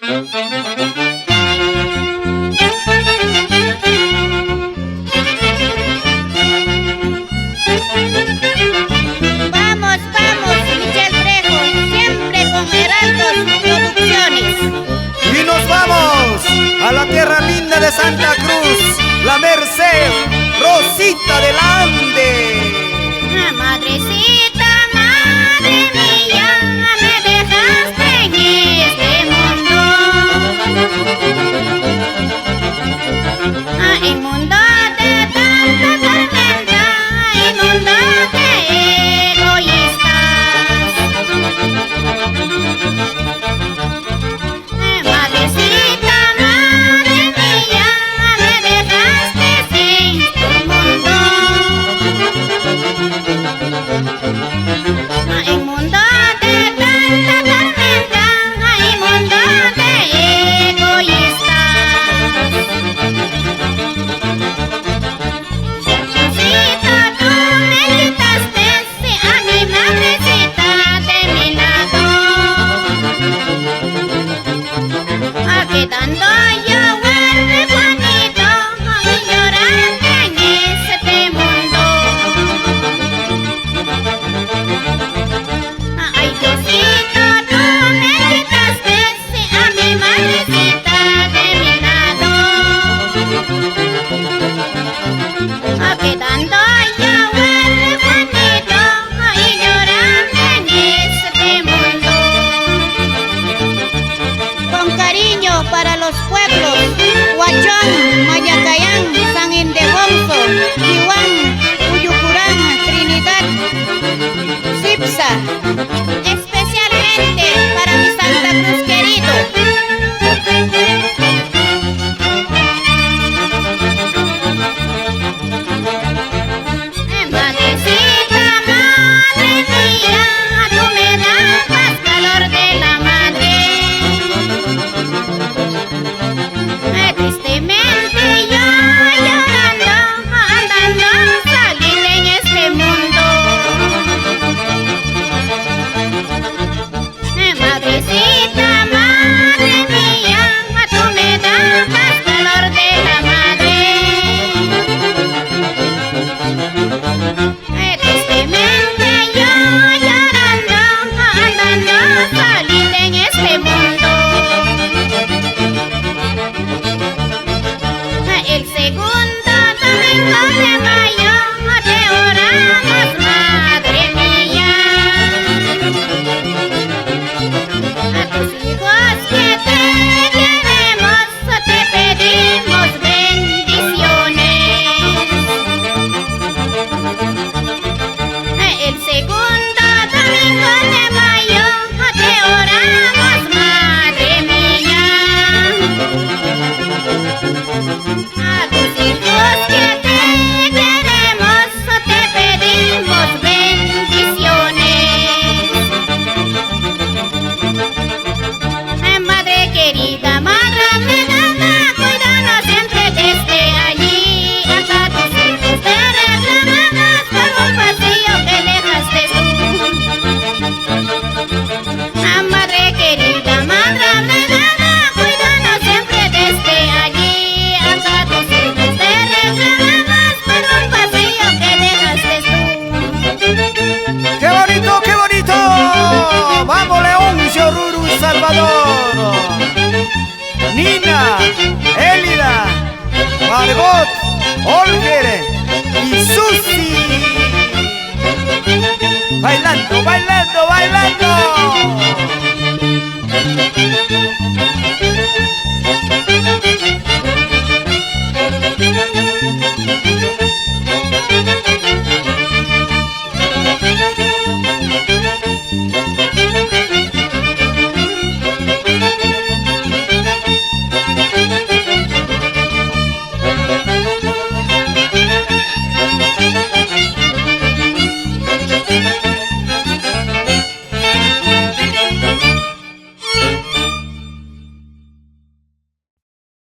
Vamos, vamos, Michel Trejo, siempre con Heraldos Producciones. Y nos vamos a la tierra linda de Santa Cruz, la Merced, Rosita del Ande. Madrecita, madre mía, me dejaste en este mundo. En mundo de tanta tormenta, en mundo de egoístas. Madrecita, madre mía, me dejaste en tu mundo. En mundo de tanta tormenta, en mundo de egoístas. Rosita, tú me quitaste a mi madrecita de mi lado, quedando yo huérfanito y llorando en este mundo. Ay, Diosito, tú me quitaste a mi madrecita de mi lado, quedando yo huérfanito y llorando en este mundo. Con cariño para los pueblos Huachón, Mayacayán, San Ildefonso, Tihuán, Uyucurán, Trinidad, Cipsa, especialmente para mi Santa Cruz querido. Madrecita, madre mía, tú me das calor de la madre. Tristemente yo llorando, andando salir en este mundo. Madrecita, madre mía, tú me das calor de la madre. Tristemente yo llorando, andando salir en este mundo. El segundo domingo de mayo te oramos, madre mía. A tus hijos que te queremos, te pedimos bendiciones. El segundo domingo de mayo te oramos, madre mía. A tus hijos que te queremos, te pedimos bendiciones. Madre querida, madre abnegada, cuídanos siempre desde allí. Hasta tus hijos te reclamamos por un pasillo que dejaste tú. Madre querida, madre abnegada, cuídanos siempre desde allí. Hasta tus hijos te reclamamos por un pasillo que dejaste tú. ¡Qué bonito, qué bonito! ¡Vamos, Leoncio, Ruru, Salvador! Nina, Elida, Margot, Olger y Susi. Bailando, bailando, bailando.